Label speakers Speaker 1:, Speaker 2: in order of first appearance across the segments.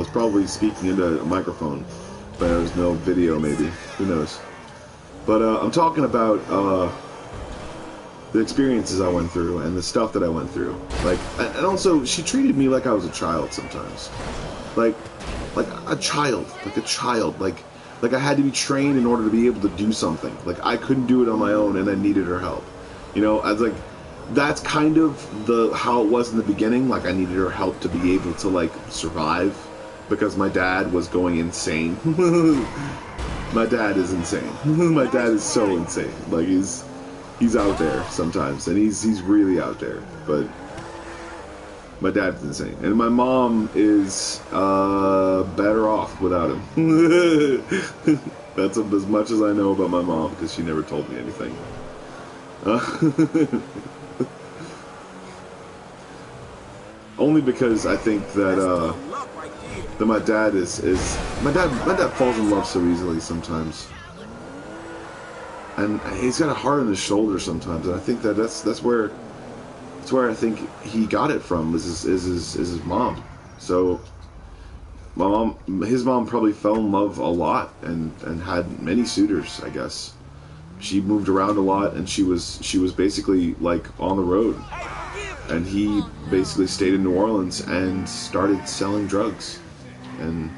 Speaker 1: was probably speaking into a microphone, but there was no video, maybe. Who knows? But I'm talking about the experiences I went through and the stuff that I went through. Like, and also, she treated me like I was a child sometimes. Like a child. Like I had to be trained in order to be able to do something. Like, I couldn't do it on my own, and I needed her help. You know, I was like, that's kind of how it was in the beginning. Like, I needed her help to be able to, like, survive, because my dad was going insane. My dad is insane. My dad is so insane. Like, he's out there sometimes, and he's really out there. But my dad's insane, and my mom is better off without him. That's as much as I know about my mom, because she never told me anything. Only because I think that my dad my dad falls in love so easily sometimes, and he's got a heart on his shoulder sometimes, and I think that's where I think he got it from, is his mom. So his mom probably fell in love a lot and had many suitors, I guess. She moved around a lot, and she was basically, like, on the road. And he basically stayed in New Orleans and started selling drugs. And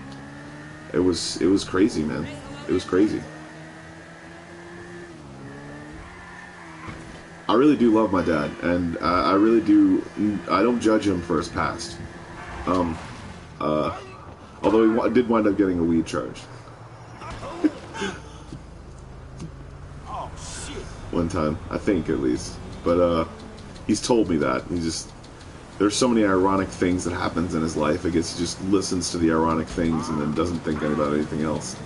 Speaker 1: it was crazy, man. It was crazy. I really do love my dad, and I really do. I don't judge him for his past. Although he did wind up getting a weed charge. One time, I think, at least. But he's told me that. There's so many ironic things that happens in his life. I guess he just listens to the ironic things and then doesn't think about anything else.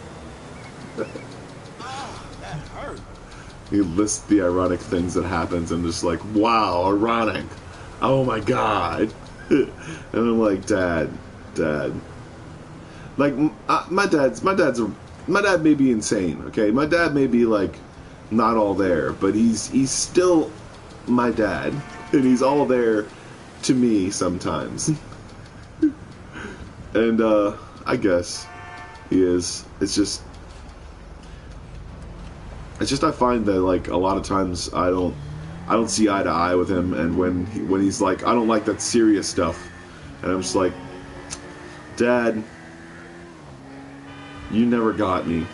Speaker 1: He lists the ironic things that happens and just like, wow, ironic. Oh my god. And I'm like, Dad. Like, my dad may be insane, okay? My dad may be, like, not all there, but he's still my dad, and he's all there to me sometimes. And I guess he is. It's just I find that, like, a lot of times I don't see eye to eye with him, and when he's like, I don't like that serious stuff, and I'm just like, Dad, you never got me.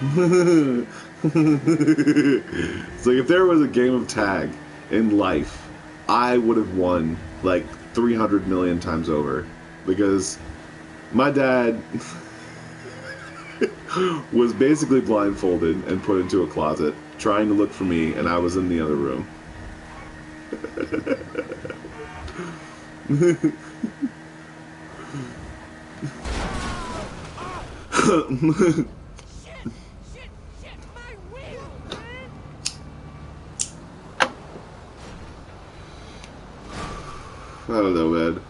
Speaker 1: It's like, if there was a game of tag in life, I would have won like 300 million times over, because my dad was basically blindfolded and put into a closet trying to look for me, and I was in the other room. I don't know, man.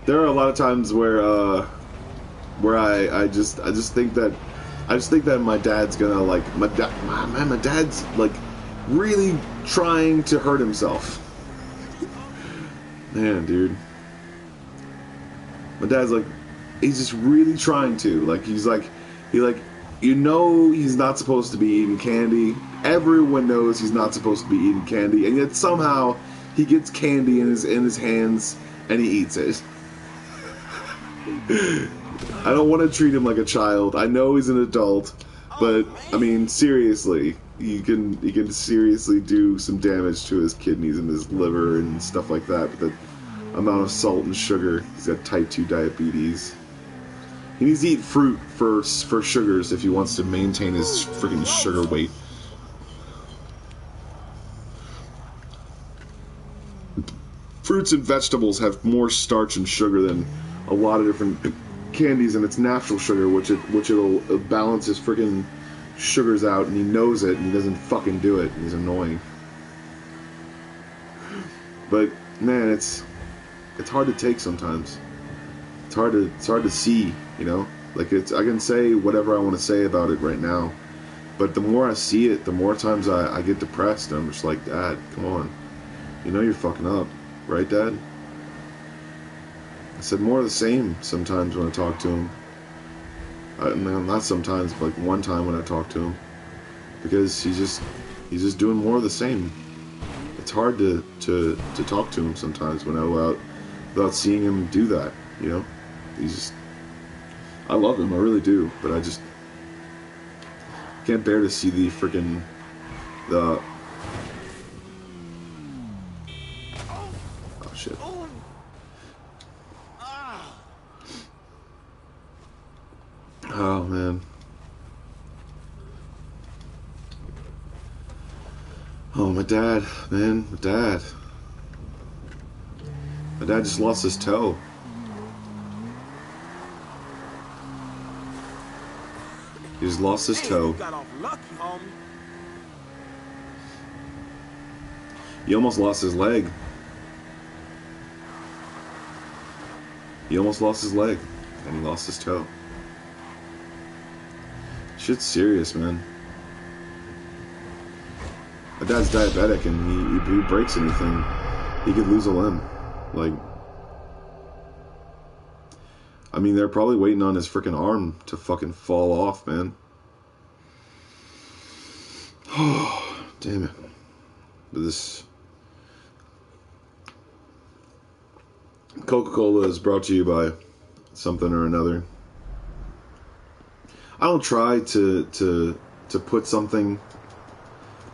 Speaker 1: There are a lot of times where I just think that my dad's gonna, like, my dad's like really trying to hurt himself. Man, dude. My dad's like, he's just really trying to. Like, he's not supposed to be eating candy. Everyone knows he's not supposed to be eating candy, and yet somehow he gets candy in his hands and he eats it. I don't want to treat him like a child. I know he's an adult, but I mean, seriously, he can seriously do some damage to his kidneys and his liver and stuff like that with the amount of salt and sugar. He's got type 2 diabetes. He needs to eat fruit for sugars if he wants to maintain his freaking sugar weight. Fruits and vegetables have more starch and sugar than a lot of different candies, and it's natural sugar, which it'll balance his freaking sugars out, and he knows it, and he doesn't fucking do it, and he's annoying. But man, it's hard to take sometimes. It's hard to see, you know. Like, I can say whatever I want to say about it right now, but the more I see it, the more times I get depressed, and I'm just like, Dad, come on, you know you're fucking up, right, Dad? said more of the same sometimes when I talk to him. Not sometimes, but like one time when I talk to him, because he's just doing more of the same. It's hard to talk to him sometimes when I go out without seeing him do that. You know, I love him, I really do, but I just can't bear to see the freaking oh shit. Oh man. Oh, my dad, man, my dad. My dad just lost his toe. He just lost his toe.
Speaker 2: Got off lucky, homie.
Speaker 1: He almost lost his leg. He almost lost his leg, and he lost his toe. Shit's serious, man. My dad's diabetic, and if he breaks anything, he could lose a limb. Like, I mean, they're probably waiting on his freaking arm to fucking fall off, man. Oh, damn it. But this Coca-Cola is brought to you by something or another. I don't try to put something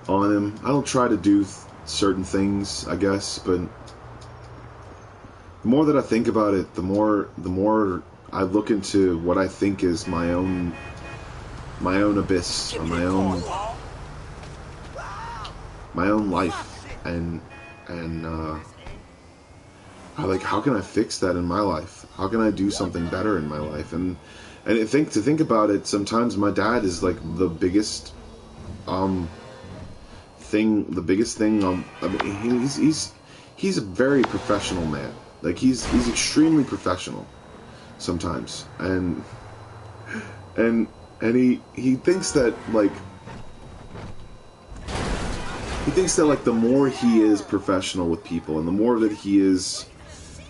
Speaker 1: on him. I don't try to do certain things, I guess, but the more that I think about it, the more I look into what I think is my own abyss, or my own life, and like, how can I fix that in my life? How can I do something better in my life? And to think about it, sometimes my dad is like the biggest thing. I mean, he's a very professional man. Like, he's extremely professional sometimes, and he thinks that like the more he is professional with people, and the more that he is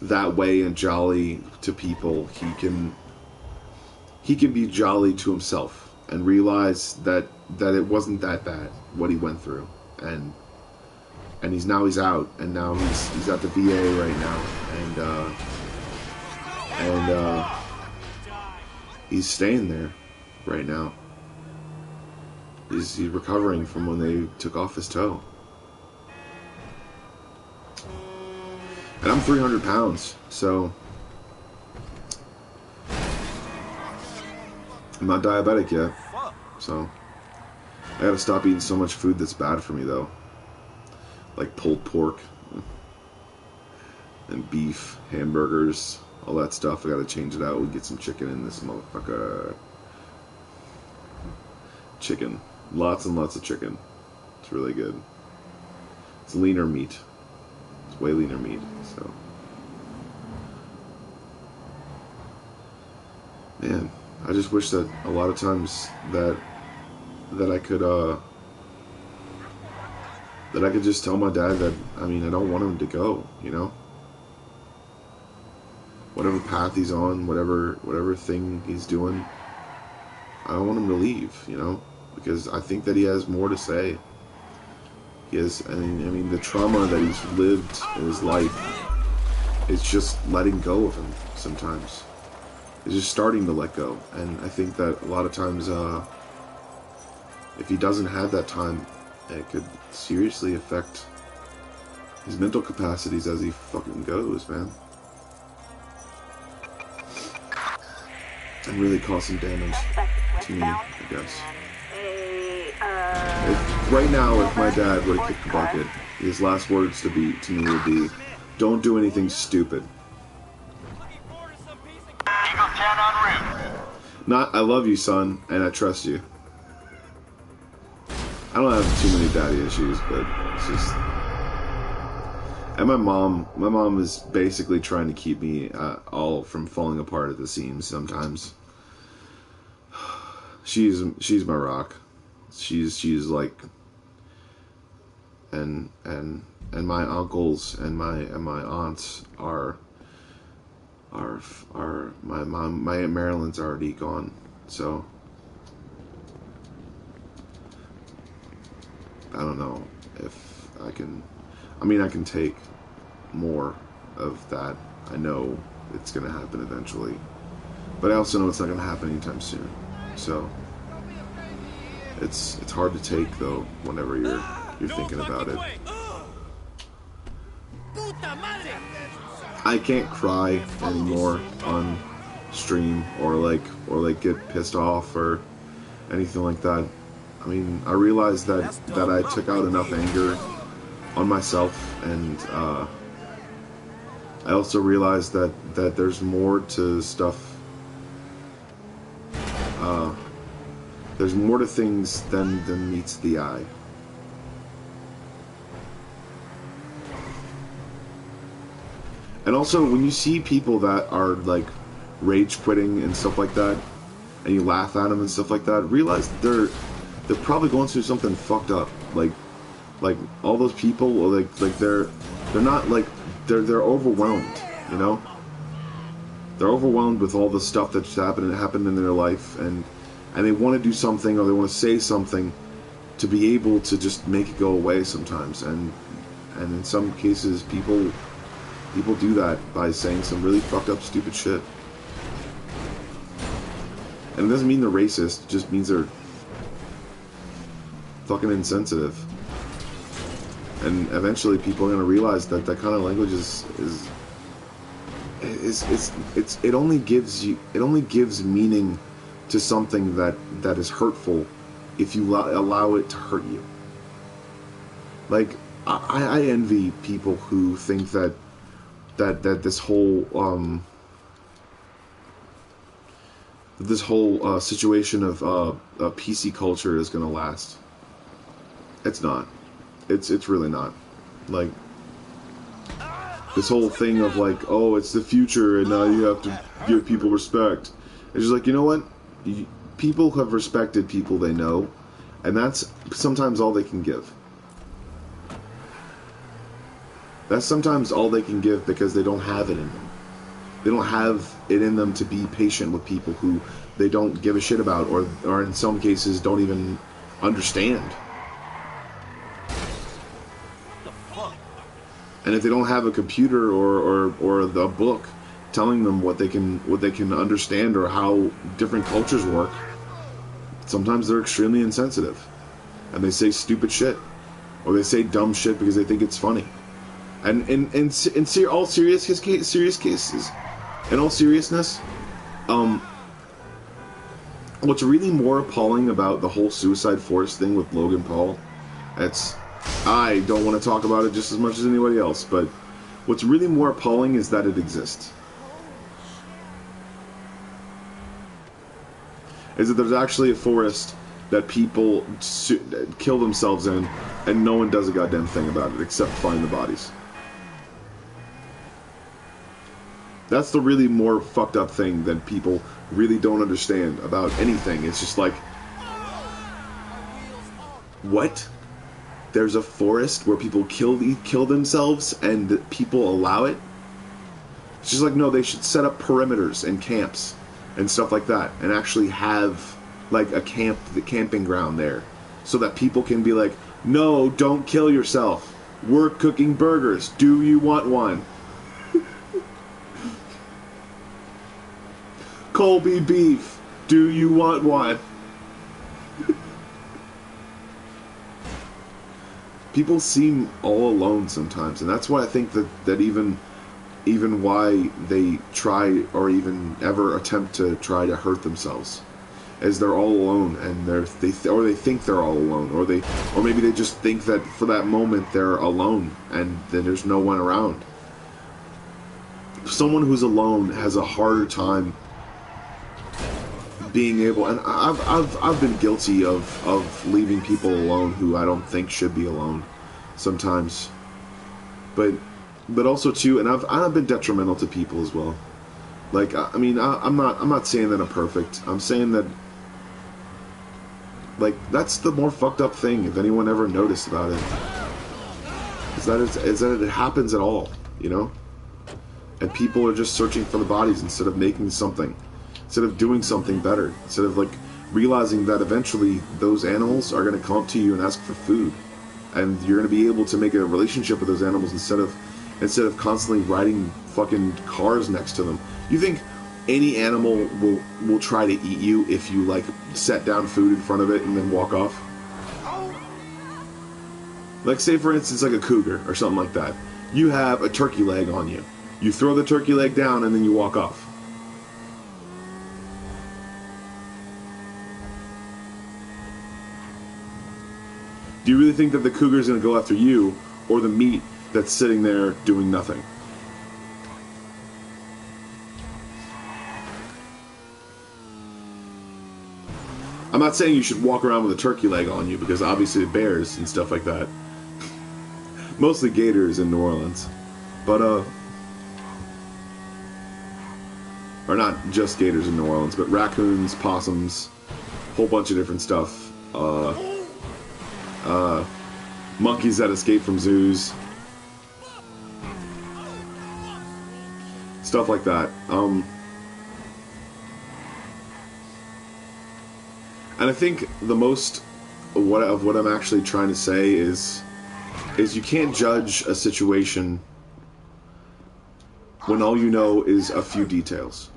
Speaker 1: that way and jolly to people, he can be jolly to himself and realize that it wasn't that bad what he went through, and he's out, and now he's at the VA right now, and he's staying there right now. He's recovering from when they took off his toe. And I'm 300 pounds, so I'm not diabetic yet. So I gotta stop eating so much food that's bad for me, though. Like pulled pork and beef, hamburgers, all that stuff. I gotta change it out. We get some chicken in this motherfucker. Chicken. Lots and lots of chicken. It's really good. It's leaner meat. It's way leaner meat, so. Man, I just wish that a lot of times that I could just tell my dad that, I mean, I don't want him to go, you know? Whatever path he's on, whatever thing he's doing, I don't want him to leave, you know? Because I think that he has more to say. He has, I mean, the trauma that he's lived in his life is just letting go of him sometimes. He's just starting to let go. And I think that a lot of times, if he doesn't have that time, it could seriously affect his mental capacities as he fucking goes, man. And really cause some damage to me, I guess. Right now, if my dad would have kicked the bucket, his last words to me would be, "Don't do anything stupid." Not, "I love you, son, and I trust you." I don't have too many daddy issues, but it's just... And my mom is basically trying to keep me all from falling apart at the seams sometimes. She's my rock. She's like, and my uncles and my aunts are my Aunt Marilyn's already gone, so I don't know if I can. I mean, I can take more of that. I know it's gonna happen eventually, but I also know it's not gonna happen anytime soon. So it's hard to take though whenever you're thinking about it. I can't cry anymore on stream or like get pissed off or anything like that. I mean, I realized that I took out enough anger on myself, and I also realized that there's more to stuff. There's more to things than meets the eye. And also, when you see people that are like rage quitting and stuff like that, and you laugh at them and stuff like that, realize they're probably going through something fucked up. Like all those people, like they're not like they're overwhelmed. You know, they're overwhelmed with all the stuff that's happened in their life, and they want to do something or they want to say something to be able to just make it go away sometimes. And in some cases, people do that by saying some really fucked up, stupid shit. And it doesn't mean they're racist, it just means they're fucking insensitive. And eventually people are going to realize that that kind of language it only gives meaning to something that is hurtful if you allow it to hurt you. Like, I envy people who think that this whole situation of PC culture is going to last. It's not. It's really not. Like, this whole thing of like, oh, it's the future and now you have to give people respect. It's just like, you know what? People have respected people they know, and that's sometimes all they can give. That's sometimes all they can give because they don't have it in them. They don't have it in them to be patient with people who they don't give a shit about, or in some cases don't even understand. And if they don't have a computer or the book telling them what they can understand or how different cultures work, sometimes they're extremely insensitive, and they say stupid shit, or they say dumb shit because they think it's funny. And in all serious cases, in all seriousness, what's really more appalling about the whole Suicide Forest thing with Logan Paul, I don't want to talk about it just as much as anybody else, but what's really more appalling is that it exists. Is that there's actually a forest that people kill themselves in, and no one does a goddamn thing about it except find the bodies. That's the really more fucked up thing that people really don't understand about anything. It's just like, what? There's a forest where people kill themselves and people allow it? It's just like, no, they should set up perimeters and camps and stuff like that, and actually have like the camping ground there, so that people can be like, no, don't kill yourself. We're cooking burgers. Do you want one? Colby beef. Do you want one? People seem all alone sometimes, and that's why I think that even why they try or even ever attempt to try to hurt themselves, as they're all alone, and they think they're all alone, or maybe they just think that for that moment they're alone and then there's no one around. Someone who's alone has a harder time being able, and I've been guilty of leaving people alone who I don't think should be alone sometimes, but also too, and I've been detrimental to people as well. Like, I mean, I'm not saying that I'm perfect. I'm saying that, like, that's the more fucked up thing, if anyone ever noticed about it, is that it happens at all, you know? And people are just searching for the bodies instead of making something, instead of doing something better, instead of like realizing that eventually those animals are going to come up to you and ask for food, and you're going to be able to make a relationship with those animals instead of constantly riding fucking cars next to them. You think any animal will try to eat you if you like set down food in front of it and then walk off? Like, say for instance, like a cougar or something like that. You have a turkey leg on you. You throw the turkey leg down and then you walk off. Do you really think that the cougar is going to go after you or the meat that's sitting there doing nothing? I'm not saying you should walk around with a turkey leg on you, because obviously bears and stuff like that. Mostly gators in New Orleans. But, or not just gators in New Orleans, but raccoons, possums, whole bunch of different stuff. Monkeys that escape from zoos. Stuff like that. And I think the most what I'm actually trying to say is you can't judge a situation when all you know is a few details.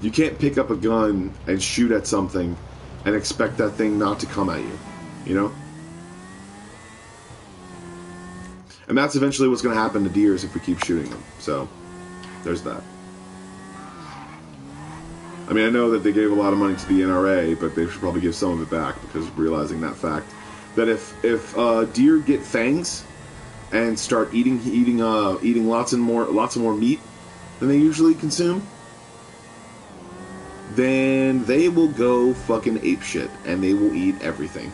Speaker 1: You can't pick up a gun and shoot at something and expect that thing not to come at you, you know? And that's eventually what's going to happen to deers if we keep shooting them. So, there's that. I mean, I know that they gave a lot of money to the NRA, but they should probably give some of it back, because realizing that fact, that if deer get fangs and start eating lots more meat than they usually consume, then they will go fucking apeshit and they will eat everything.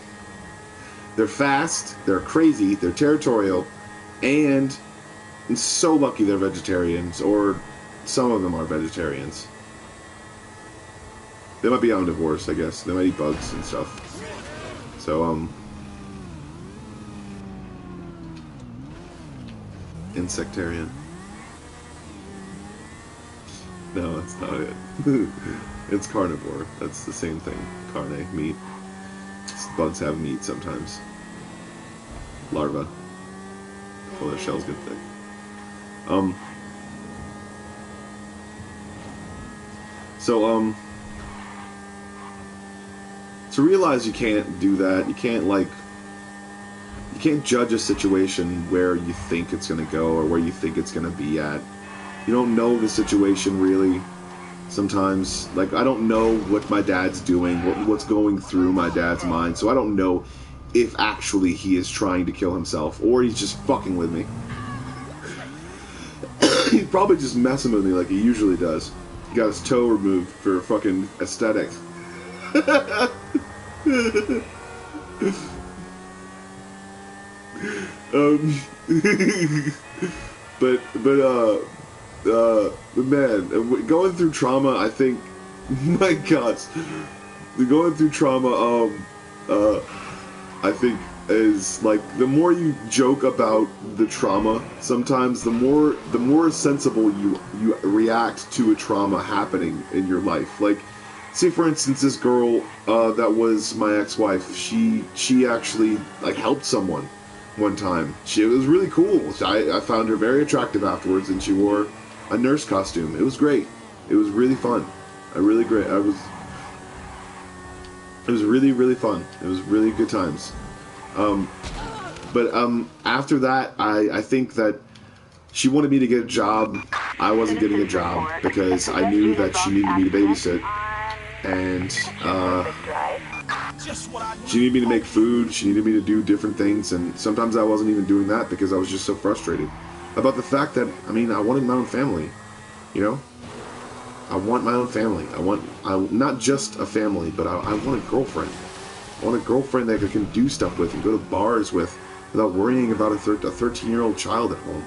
Speaker 1: They're fast, they're crazy, they're territorial, and so lucky they're vegetarians, or some of them are vegetarians. They might be omnivores, I guess. They might eat bugs and stuff. So, insectarian. No, that's not it. It's carnivore. That's the same thing. Carne, meat. Bugs have meat sometimes. Larvae. Before their shells get thick. To realize you can't do that, you can't judge a situation where you think it's going to go or where you think it's going to be at. You don't know the situation really. Sometimes, like, I don't know what my dad's doing, what's going through my dad's mind, so I don't know if actually he is trying to kill himself or he's just fucking with me. He's probably just messing with me like he usually does. He got his toe removed for fucking aesthetics. But man, going through trauma, I think, my gosh, going through trauma, I think is like, the more you joke about the trauma, sometimes the more sensible you react to a trauma happening in your life. Like, say for instance, this girl that was my ex-wife, she actually like helped someone one time. It was really cool. I found her very attractive afterwards, and she wore a nurse costume. It was great. It was really fun. It was really, really fun. It was really good times. But after that, I think that she wanted me to get a job. I wasn't getting a job because I knew that she needed me to babysit. And she needed me to make food, she needed me to do different things, and sometimes I wasn't even doing that because I was just so frustrated about the fact that, I mean, I wanted my own family, you know? I want my own family. I want not just a family, but I want a girlfriend. I want a girlfriend that I can do stuff with and go to bars with without worrying about a 13-year-old child at home,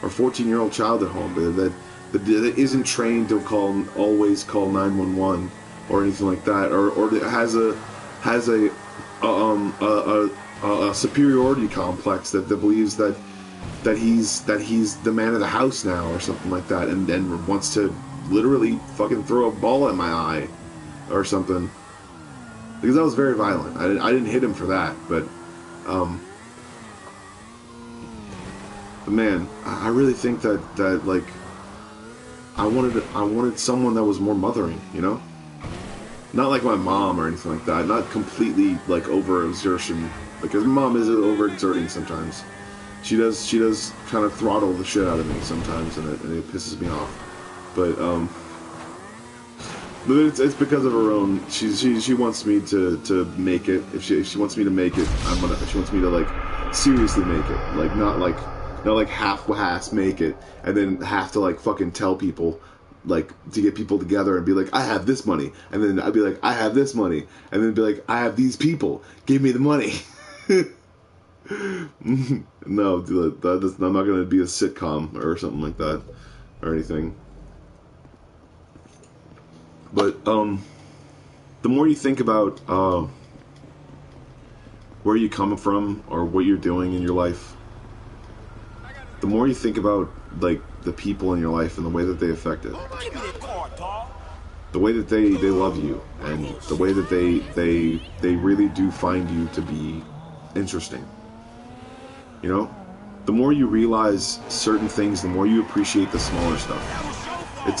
Speaker 1: or 14-year-old child at home that isn't trained to always call 911 or anything like that, or that has a superiority complex that believes that that he's the man of the house now or something like that, and wants to literally fucking throw a ball at my eye or something, because that was very violent. I didn't hit him for that, but man, I really think that like I wanted someone that was more mothering, you know, not like my mom or anything like that, not completely like overexertion, because my mom is overexerting sometimes. She does kind of throttle the shit out of me sometimes, and it pisses me off. But it's because of her own. She wants me to make it. If she wants me to make it, she wants me to like seriously make it, like not like half-ass make it, and then have to like fucking tell people, like to get people together and be like, I have this money, and then I'd be like, I have this money, and then be like, I have these people, give me the money. No, I'm not gonna be a sitcom or something like that or anything. But the more you think about where you come from or what you're doing in your life, the more you think about like the people in your life and the way that they affect it, the way that they love you, and the way that they really do find you to be interesting. You know, the more you realize certain things, the more you appreciate the smaller stuff. It's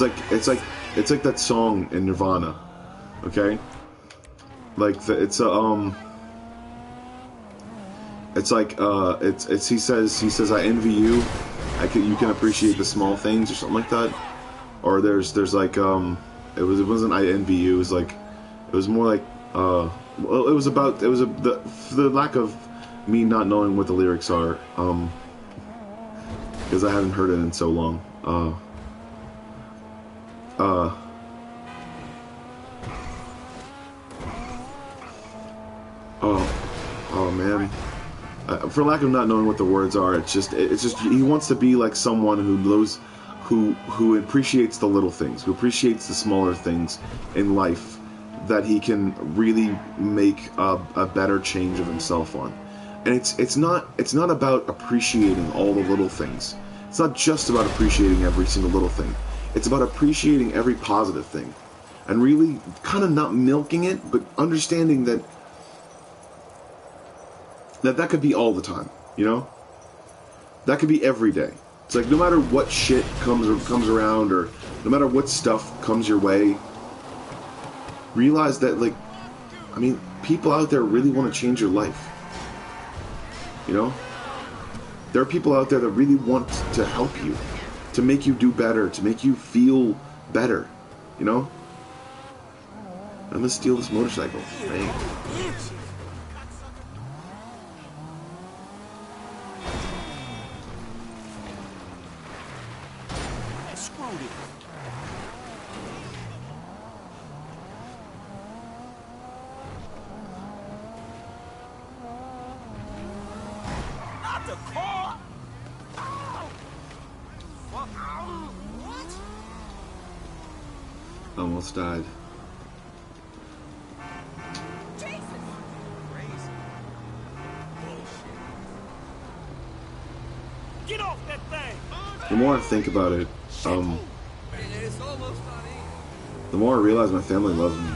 Speaker 1: like that song in Nirvana, okay? Like he says I envy you. You can appreciate the small things or something like that. Or there's like it wasn't I envy you. It was more like the lack of me not knowing what the lyrics are, because I haven't heard it in so long. Oh man. For lack of not knowing what the words are, it's just he wants to be like someone who appreciates the little things, who appreciates the smaller things in life, that he can really make a better change of himself on. And it's not about appreciating all the little things. It's not just about appreciating every single little thing. It's about appreciating every positive thing, and really kind of not milking it, but understanding that could be all the time, you know? That could be every day. It's like no matter what shit comes around, or no matter what stuff comes your way, realize that, like, I mean, people out there really want to change your life. You know? There are people out there that really want to help you, to make you do better, to make you feel better, you know? I'm gonna steal this motorcycle. Dang. Almost died.
Speaker 2: Get off that thing.
Speaker 1: The more I think about it, the more I realize my family loves me.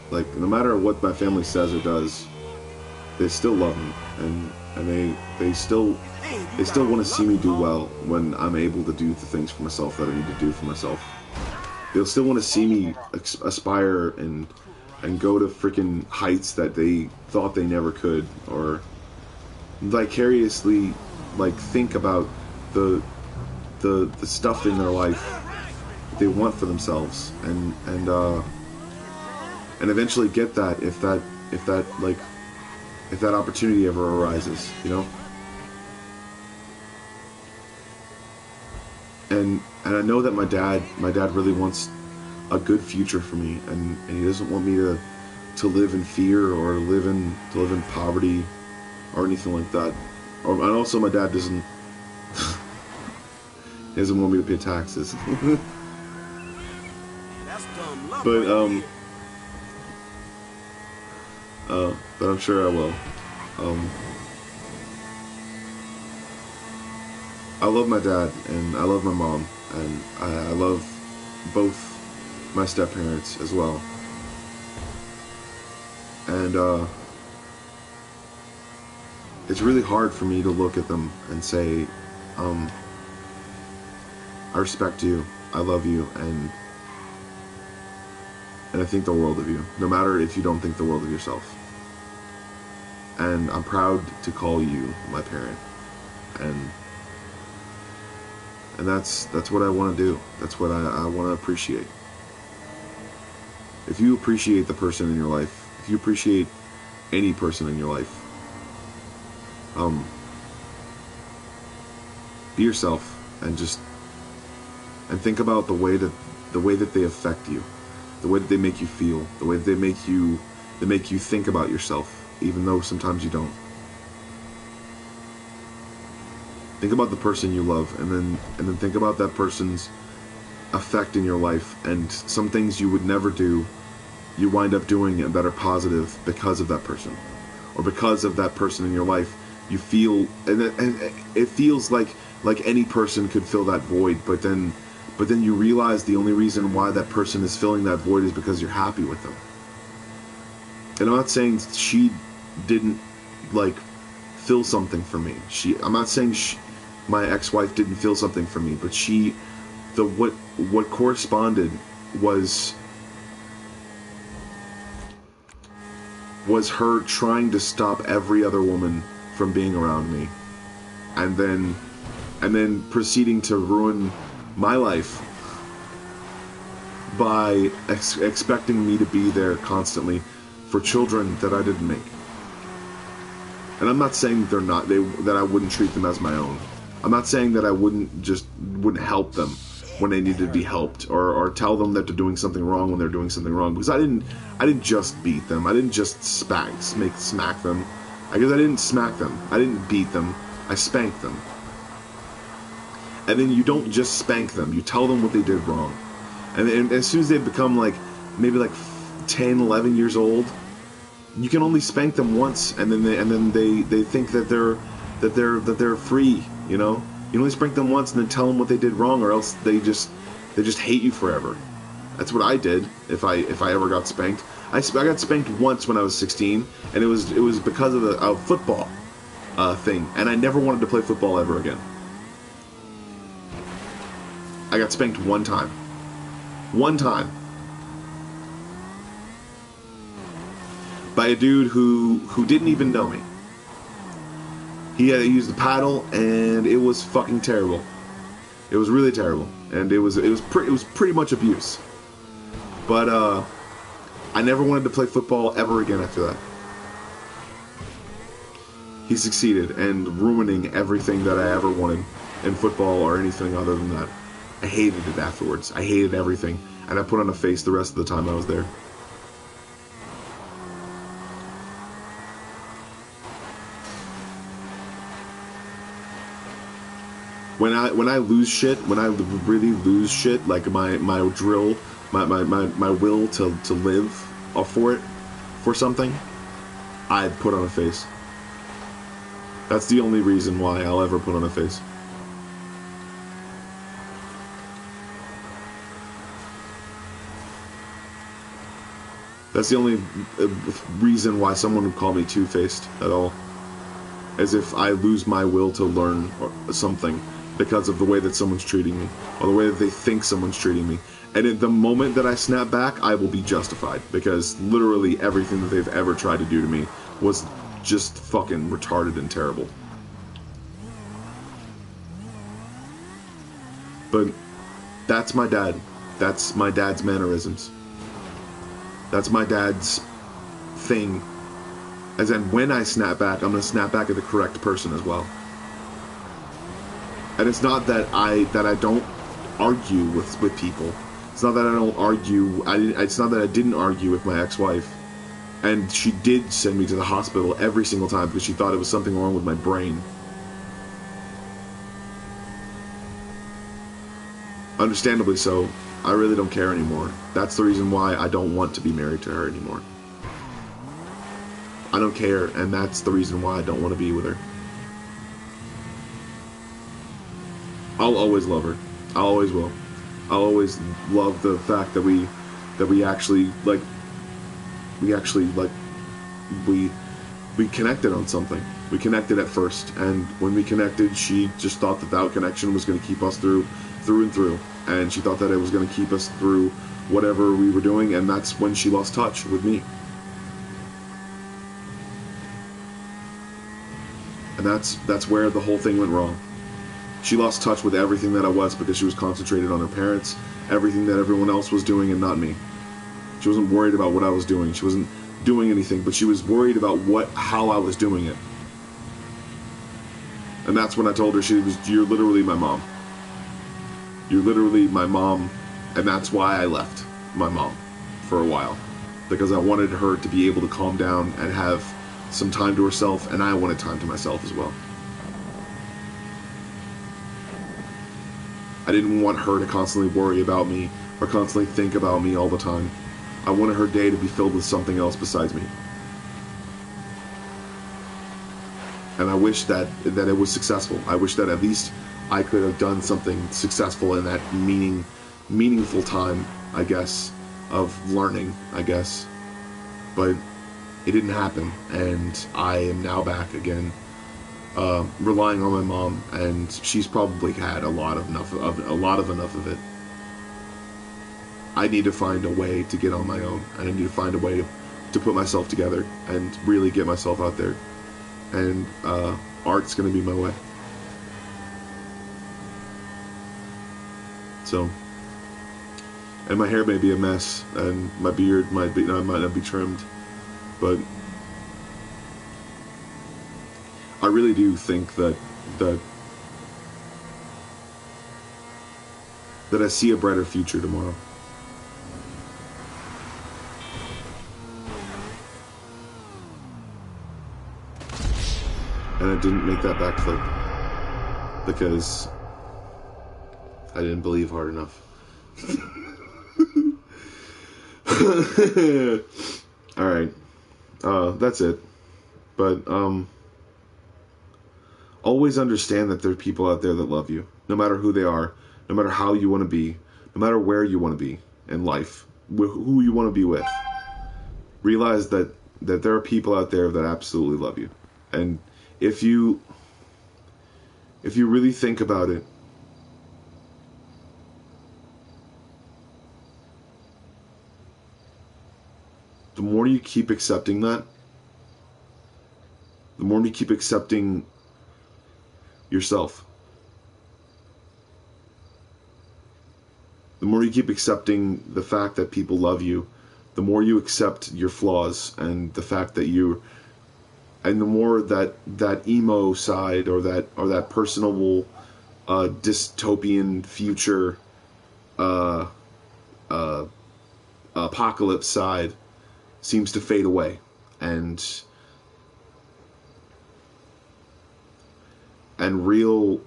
Speaker 1: Like, no matter what my family says or does, they still love me, and they still want to see me do well when I'm able to do the things for myself that I need to do for myself. They'll still want to see me aspire and go to freaking heights that they thought they never could, or vicariously like think about the stuff in their life they want for themselves, and eventually get that if that opportunity ever arises, you know. And I know that my dad really wants a good future for me, and he doesn't want me to live in fear or live in poverty or anything like that. And also my dad doesn't want me to pay taxes. But I'm sure I will. I love my dad and I love my mom, and I love both my step-parents as well. And it's really hard for me to look at them and say, I respect you, I love you, and I think the world of you, no matter if you don't think the world of yourself. And I'm proud to call you my parent, and that's what I want to do. That's what I want to appreciate. If you appreciate the person in your life, if you appreciate any person in your life, be yourself and think about the way that they affect you, the way that they make you feel, the way that they make you think about yourself, even though sometimes you don't. Think about the person you love, and then think about that person's effect in your life, and some things you would never do, you wind up doing that are positive because of that person, or because of that person in your life. You feel, and it feels like any person could fill that void, but then you realize the only reason why that person is filling that void is because you're happy with them. And I'm not saying she didn't feel something for me. I'm not saying my ex-wife didn't feel something for me, but what corresponded was her trying to stop every other woman from being around me, and then proceeding to ruin my life by expecting me to be there constantly for children that I didn't make. And I'm not saying that I wouldn't treat them as my own. I'm not saying that I wouldn't help them when they needed to be helped, or tell them that they're doing something wrong when they're doing something wrong, because I didn't just beat them. I didn't just smack them. I guess I didn't smack them. I didn't beat them. I spanked them. And then you don't just spank them. You tell them what they did wrong. And as soon as they become maybe 10, 11 years old, you can only spank them once, and then they think that they're free. You know, you only spank them once, and then tell them what they did wrong, or else they just hate you forever. That's what I did if I ever got spanked. I got spanked once when I was 16, and it was because of a football thing, and I never wanted to play football ever again. I got spanked one time. One time. By a dude who didn't even know me. He had used the paddle, and it was fucking terrible. It was really terrible, and it was pretty much abuse. But I never wanted to play football ever again after that. He succeeded in ruining everything that I ever wanted in football or anything other than that. I hated it afterwards. I hated everything, and I put on a face the rest of the time I was there. When I lose shit, when I really lose shit, like my drill, my will to live for something, I put on a face. That's the only reason why I'll ever put on a face. That's the only reason why someone would call me two-faced at all. As if I lose my will to learn something because of the way that someone's treating me, or the way that they think someone's treating me. And at the moment that I snap back, I will be justified, because literally everything that they've ever tried to do to me was just fucking retarded and terrible. But that's my dad. That's my dad's mannerisms. That's my dad's thing. As in, when I snap back, I'm going to snap back at the correct person as well. And it's not that I don't argue with people. It's not that I don't argue. It's not that I didn't argue with my ex-wife. And she did send me to the hospital every single time because she thought it was something wrong with my brain. Understandably so. I really don't care anymore. That's the reason why I don't want to be married to her anymore. I don't care, and that's the reason why I don't want to be with her. I'll always love her. I always will. I'll always love the fact that we actually we connected on something. We connected at first, and when we connected, she just thought that connection was going to keep us through and through, and she thought that it was going to keep us through whatever we were doing, and that's when she lost touch with me. And that's where the whole thing went wrong. She lost touch with everything that I was because she was concentrated on her parents, everything that everyone else was doing, and not me. She wasn't worried about what I was doing. She wasn't doing anything, but she was worried about how I was doing it. And that's when I told her, you're literally my mom. You're literally my mom, and that's why I left my mom for a while. Because I wanted her to be able to calm down and have some time to herself, and I wanted time to myself as well. I didn't want her to constantly worry about me or constantly think about me all the time. I wanted her day to be filled with something else besides me. And I wish that it was successful. I wish that at least I could have done something successful in that meaningful time, I guess, of learning, I guess. But it didn't happen, and I am now back again, relying on my mom, and she's probably had enough of it. I need to find a way to get on my own, and I need to find a way to put myself together and really get myself out there. And art's going to be my way. So, and my hair may be a mess, and my beard might not be trimmed, but I really do think that I see a brighter future tomorrow. And I didn't make that backflip because I didn't believe hard enough. Alright. That's it. But, always understand that there are people out there that love you. No matter who they are. No matter how you want to be. No matter where you want to be in life. Who you want to be with. Realize that there are people out there that absolutely love you. And if you really think about it, the more you keep accepting that, the more you keep accepting yourself, the more you keep accepting the fact that people love you, the more you accept your flaws and the fact that and the more that emo side or that personable dystopian future apocalypse side seems to fade away, and real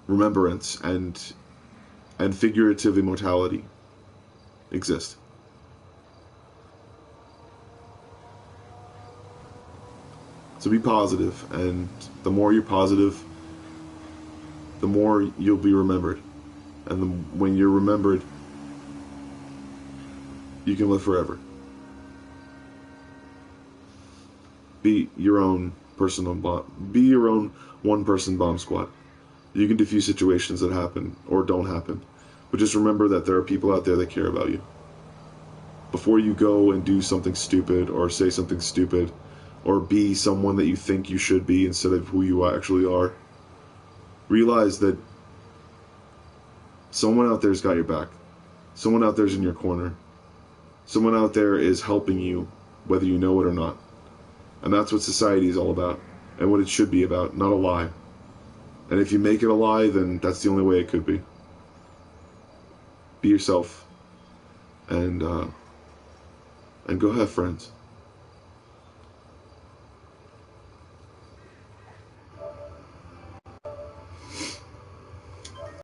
Speaker 1: remembrance and figurative immortality exist. So be positive, and the more you're positive, the more you'll be remembered. And when you're remembered, you can live forever. Be your own one-person bomb squad. You can defuse situations that happen or don't happen. But just remember that there are people out there that care about you. Before you go and do something stupid or say something stupid, or be someone that you think you should be instead of who you actually are, realize that someone out there's got your back. Someone out there's in your corner. Someone out there is helping you, whether you know it or not. And that's what society is all about, and what it should be about, not a lie. And if you make it a lie, then that's the only way it could be. Be yourself, and go have friends.